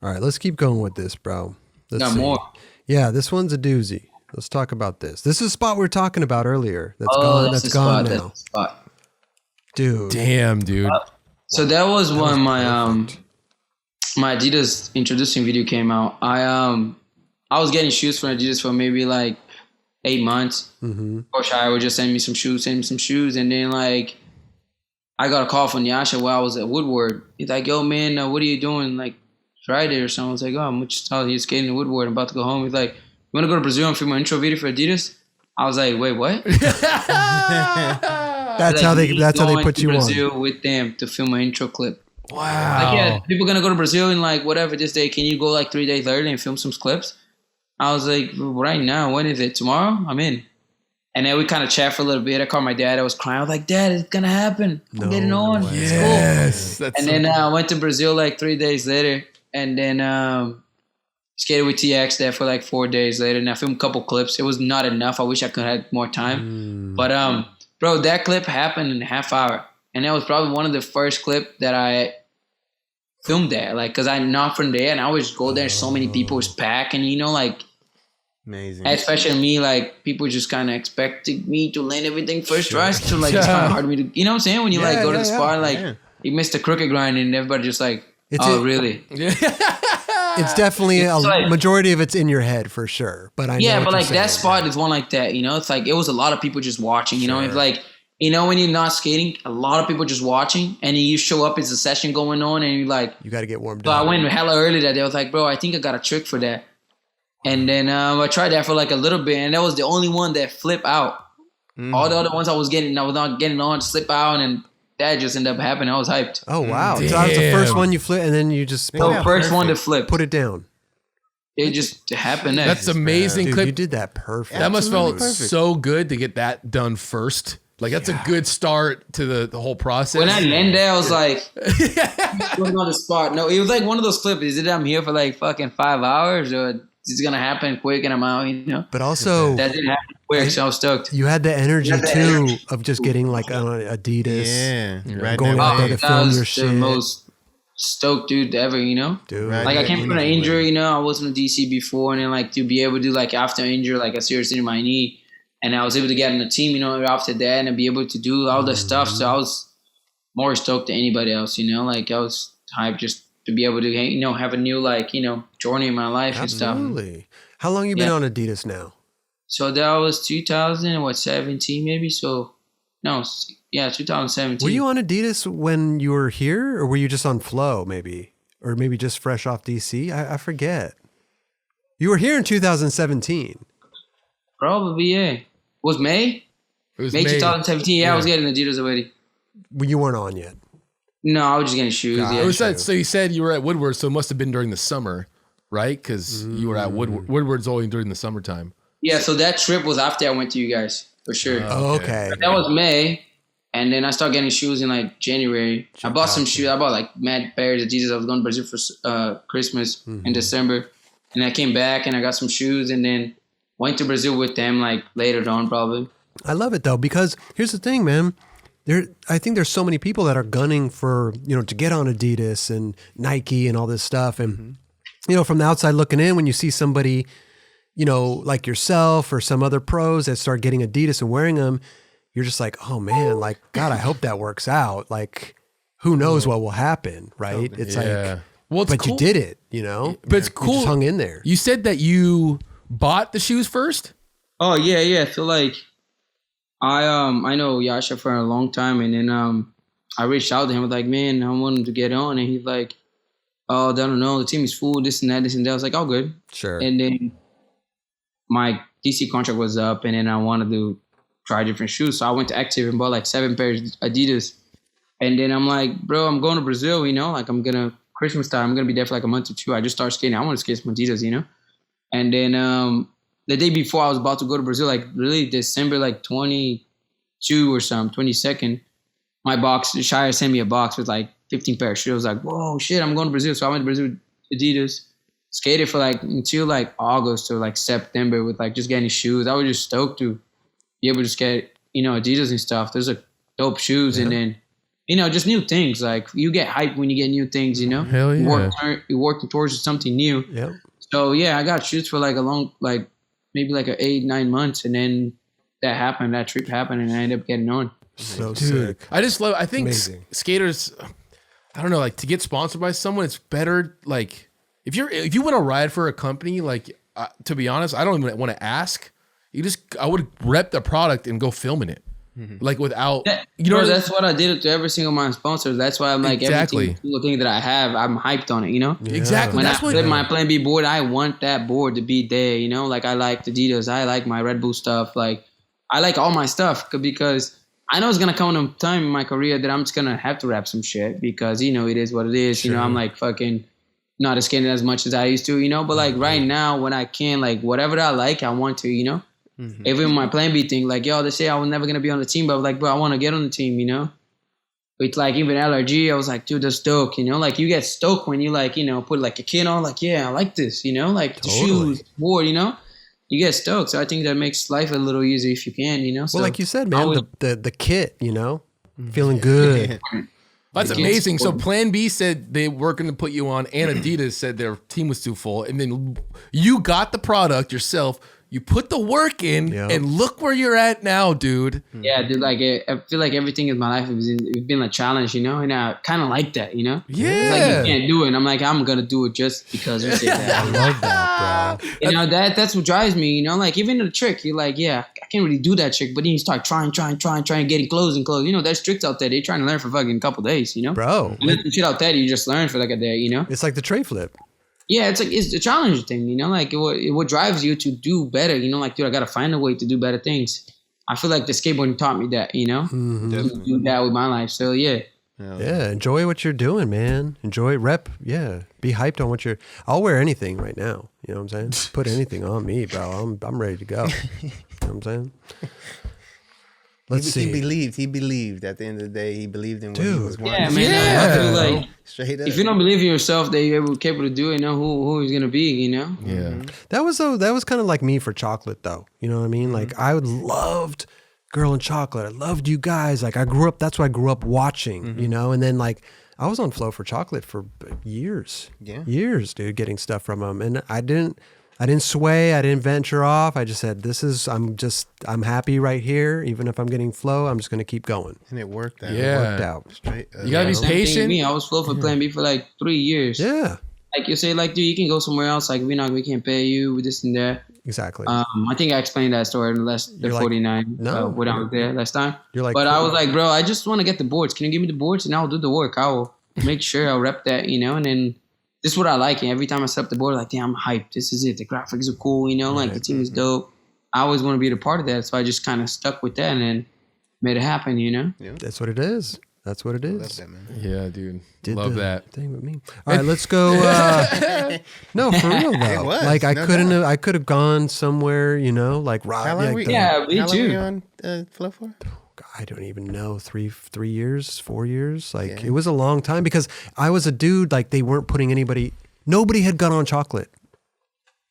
All right, let's keep going with this, bro. Let's Got see. more. Yeah, this one's a doozy. Let's talk about this. This is a spot we were talking about earlier. That's That's gone the now. That's the spot. Dude. Damn, dude. So that was when my perfect. my Adidas introducing video came out. I was getting shoes from Adidas for maybe like 8 months. Or Shai would just send me some shoes, and then like I got a call from Yasha while I was at Woodward. He's like, "Yo, man, what are you doing? Like Friday or something?" I was like, "Oh, I'm just telling you, skating in Woodward. I'm about to go home." He's like, "You want to go to Brazil and film my intro video for Adidas?" I was like, "Wait, what?" That's how they put you Brazil on. with them to film my intro clip. Wow. Like, yeah, people gonna go to Brazil in like whatever this day. Can you go like 3 days later and film some clips? I was like, right now, when is it? Tomorrow? I'm in. And then we kind of chat for a little bit. I called my dad. I was crying. I was like, Dad, it's gonna happen. I'm getting on. way. It's Yes. cool. That's And so then cool. I went to Brazil like 3 days later, and then skated with TX there for like 4 days later. And I filmed a couple clips. It was not enough. I wish I could have had more time. But bro, that clip happened in a half hour, and that was probably one of the first clip that I filmed there. Like, cause I'm not from there, and I always go there. So many people was packing, you know, like. Amazing. Especially me, like people just kind of expecting me to land everything first try. So like it's kind of hard for me to, you know what I'm saying? When you like go to the spot, like you missed the crooked grind, and everybody just like, really? It's definitely like- majority of it's in your head for sure. But I know what but you're like that saying. spot is one like that. You know, it's like it was a lot of people just watching. You know, it's like you know when you're not skating, a lot of people just watching, and then you show up, it's a session going on, and you're like, You got to get warmed so up. I went hella early that day. I was like, bro, I think I got a trick for that. And then I tried that for like a little bit, and that was the only one that flipped out. All the other ones I was not getting on to slip out, and that just ended up happening. I was hyped. Oh wow! So that was the first Damn. one you flip, and then you just So first one to flip. put it down. It just happened. That's amazing. Dude, clip. you did that perfect. That must Absolutely felt perfect. so good to get that done first. Like that's a good start to the whole process. When I landed there, I was like, going on the spot. No, it was like one of those clips. Is it I'm here for like fucking 5 hours, or it's gonna happen quick and I'm out? You know. But also, That didn't happen quick, so I was stoked. you had the energy too of just getting like an Adidas, Right going now. out there to That film was your the shit. most stoked dude ever, you know. Dude, Right. Like I came from an Immediately. injury, you know. I wasn't a DC before, and then like to be able to do like after injury, like a serious injury in my knee, and I was able to get on the team, you know, after that, and be able to do all the stuff. So I was more stoked than anybody else, you know. Like I was hyped just to be able to, you know, have a new like, you know, journey in my life and stuff. absolutely. How long you been on Adidas now? So that was 2017 maybe. So no, yeah, 2017. Were you on Adidas when you were here, or were you just on Flow, maybe, or maybe just fresh off DC? I forget. You were here in 2017. Probably, yeah. Was May? It was May 2017. Yeah, I was getting Adidas already. Well, you weren't on yet. No, I was just getting shoes. Gotcha. Yeah. It was that, so you said you were at Woodward, so it must have been during the summer, right? Because you were at Woodward. Woodward's only during the summertime. Yeah, so that trip was after I went to you guys, for sure. Oh, okay. That was May, and then I started getting shoes in like January. I bought some shoes. I bought like mad pairs of Adidas. I was going to Brazil for Christmas in December, and I came back and I got some shoes, and then went to Brazil with them like later on probably. I love it though, because here's the thing, man. I think there's so many people that are gunning for, you know, to get on Adidas and Nike and all this stuff. And, you know, from the outside looking in, when you see somebody, you know, like yourself or some other pros that start getting Adidas and wearing them, you're just like, oh man, like, God, I hope that works out. Like, who knows what will happen, right? It's like, well, it's but cool. you did it, you know? But it's You cool. just hung in there. You said that you bought the shoes first? Oh yeah. So like, I know Yasha for a long time, and then I reached out to him like, man, I want him to get on, and he's like, oh, I don't know, the team is full, this and that. I was like, oh, good. Sure. And then my DC contract was up, and then I wanted to try different shoes, so I went to Active and bought like 7 pairs of Adidas, and then I'm like, bro, I'm going to Brazil, you know, like Christmas time, I'm gonna be there for like a month or two. I just started skating. I want to skate some Adidas, you know, and then the day before I was about to go to Brazil, like really December, like 22 or something, 22nd, my box, Shire sent me a box with like 15 pair of shoes. I was like, whoa, shit, I'm going to Brazil. So I went to Brazil with Adidas, skated for like until like August or like September with like just getting shoes. I was just stoked to be able to skate, you know, Adidas and stuff. Those are dope shoes. And then just new things. Like you get hyped when you get new things, Hell yeah. You're working towards something new. Yep. So yeah, I got shoots for like a long, like maybe like 8-9 months, and then that trip happened, and I ended up getting on. So Dude, sick. I think Amazing. skaters, I don't know, like to get sponsored by someone, it's better. Like if you want to ride for a company, like to be honest, I don't even want to ask. I would rep the product and go filming it. Like without, that's what I did to every single one of my sponsors. That's why I'm like every single thing that I have, I'm hyped on it. Yeah. Exactly. When That's I flip my Plan B board, I want that board to be there. Like I like Adidas, I like my Red Bull stuff. Like I like all my stuff because I know it's gonna come a time in my career that I'm just gonna have to rap some shit because it is what it is. Sure. I'm like fucking not skating as much as I used to. But like right now when I can, like whatever I like, I want to. Even my Plan B thing, like, they say I was never going to be on the team, but I was like, bro, I want to get on the team, It's like even LRG, I was like, dude, that's dope, Like you get stoked when you like, put like a kid on, like, yeah, I like this, like the shoes, board, You get stoked. So I think that makes life a little easier if you can, So Well, like you said, man, the kit, feeling good. That's amazing. So Plan B said they were going to put you on, and Adidas said their team was too full, and then you got the product yourself. You put the work in, and look where you're at now, dude. Yeah, dude. Like I feel like everything in my life has been a challenge, and I kind of like that, Yeah, it's like you can't do it. And I'm like, I'm gonna do it just because you say that. I love that, bro. That's what drives me. Like even the trick, you're like, yeah, I can't really do that trick, but then you start trying, getting close and close. There's tricks out there. They're trying to learn for fucking a couple days, Bro, and there's some shit out there that you just learn for like a day, It's like the tray flip. Yeah, it's the challenge thing, like what drives you to do better, like, dude, I got to find a way to do better things. I feel like the skateboarding taught me that, to do that with my life. So yeah. Yeah, enjoy what you're doing, man. Enjoy rep. Yeah, be hyped on what I'll wear anything right now. You know what I'm saying? Put anything on me, bro. I'm ready to go. You know what I'm saying? Let's see. He believed at the end of the day. He believed in what he was wanting. Yeah, man. I feel like straight up. If you don't believe in yourself that you're capable to do it, who he's gonna be, Yeah. That was kind of like me for chocolate, though. You know what I mean? Like I loved Girl and Chocolate. I loved you guys. Like that's what I grew up watching. And then like I was on Flow for Chocolate for years. Yeah, years, dude, getting stuff from them, and I didn't sway. I didn't venture off. I just said, I'm happy right here. Even if I'm getting Flow, I'm just going to keep going. And it worked out. Yeah. It worked out. Straight up. You got to be patient. Me, I was Flow for Plan B for like 3 years. Yeah. Like you say, like, dude, you can go somewhere else. Like, we can't pay you with this and that. Exactly. I think I explained that story in the 49 when I was there last time. You're like, but I was like, bro, I just want to get the boards. Can you give me the boards and I'll do the work? I will make sure I'll rep that, and then this is what I like. And every time I set up the board, like, damn, I'm hyped. This is it. The graphics are cool, like the team is dope. I always want to be a part of that. So I just kind of stuck with that and then made it happen, Yeah. That's what it is. That's what it is. I love that, man. Yeah, dude. Did love the that thing with me. All right, let's go. No, for real though. It was, like I no couldn't doubt. have. I could have gone somewhere. Like How long like were Yeah, me how long too. were you on Flow for? I don't even know, 3 years, 4 years. Like it was a long time because I was a dude. Like they weren't putting nobody had gone on chocolate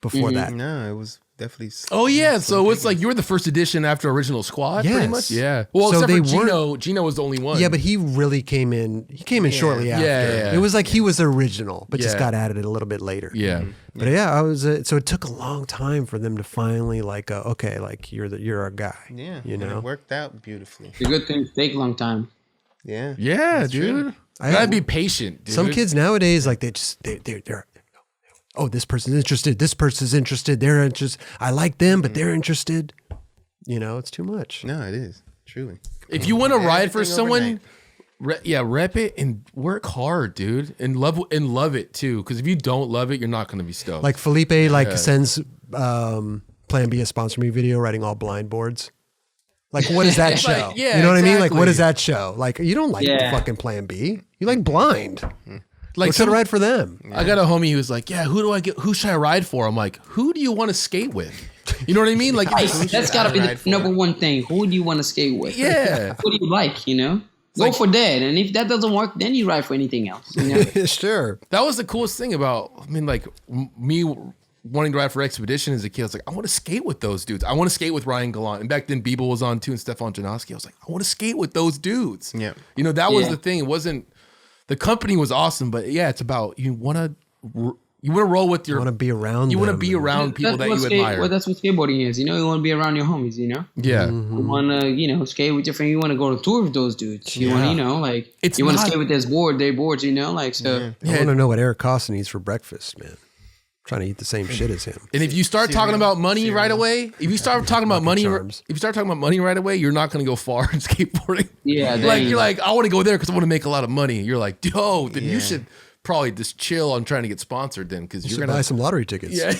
before that. No, it was definitely. Oh yeah, so it's like you were the first edition after Original Squad, pretty Yes. much. Yeah. Well, So except they for weren't- Gino. Gino was the only one. Yeah, but he really came in. He came in shortly after. Yeah. It was like he was original, but just Yeah. got added a little bit later. Yeah. But yeah, I was. So it took a long time for them to finally like, okay, like you're our guy. Yeah, you and know. it worked out beautifully. The good things take a long time. Yeah, Yeah, That's dude. true. You gotta be patient, dude. Some kids nowadays, like they're. Oh, this person's interested. This person's interested. They're interested. I like them, but they're interested. It's too much. No, it is truly. If you want to ride for Everything someone, overnight. rep it and work hard, dude, and love it too. Because if you don't love it, you're not gonna be stoked. Like Felipe, sends Plan B a sponsor me video writing all blind boards. Like, what does that show? Like, yeah, you know what I mean? Like, what exactly. does that show? Like, you don't like the fucking Plan B. You like blind. like Go to ride for them. I got a homie who's like, yeah, who should I ride for? I'm like, who do you want to skate with? You know what I mean? Like, That's got to be the number one thing. Who do you want to skate with? Yeah. Who do you like, Go for that. And if that doesn't work, then you ride for anything else. Sure. that was the coolest thing about, like me wanting to ride for Expedition as a kid. I was like, I want to skate with those dudes. I want to skate with Ryan Gallant. And back then, Beeble was on too, and Stefan Janoski. I was like, I want to skate with those dudes. Yeah. You know, that was the thing. It wasn't, the company was awesome, but yeah, it's about, you want to roll with your, You want to be around. you want to them be around people that you admire. Well, that's what skateboarding is. You know, you want to be around your homies, you know? Yeah. You want to, you know, skate with your friend. You want to go to tour with those dudes. You want to, you know, like, It's you want to not- skate with their boards, you know? Like, so. I want to know what Eric Costin eats for breakfast, man. Trying to eat the same shit as him. And if you start talking about money right away, if you start talking about money, Charms. if you start talking about money right away, you're not going to go far in skateboarding. Yeah. Like you're like, I want to go there because I want to make a lot of money. You're like, yo, then you should probably just chill on trying to get sponsored then because You you're should gonna buy some lottery tickets. yeah.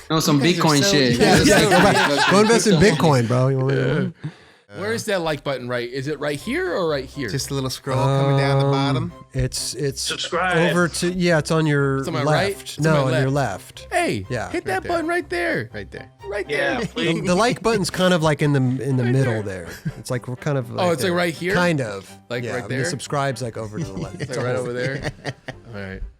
No, some Bitcoin shit. Go invest in Bitcoin, bro. You want me to- Where is that like button? Right? Is it right here or right here? Just a little scroll coming down the bottom. It's Subscribe. over to it's on your It's on my left. right? It's on No, my on your left. Hey, Yeah, hit right that there. button right there. Right there. Right there. Yeah, please. The like button's kind of like in the middle there. It's like we're kind of like it's like right here? Kind of. Like right and there? The subscribe's like over to the left. Like right over there. All right.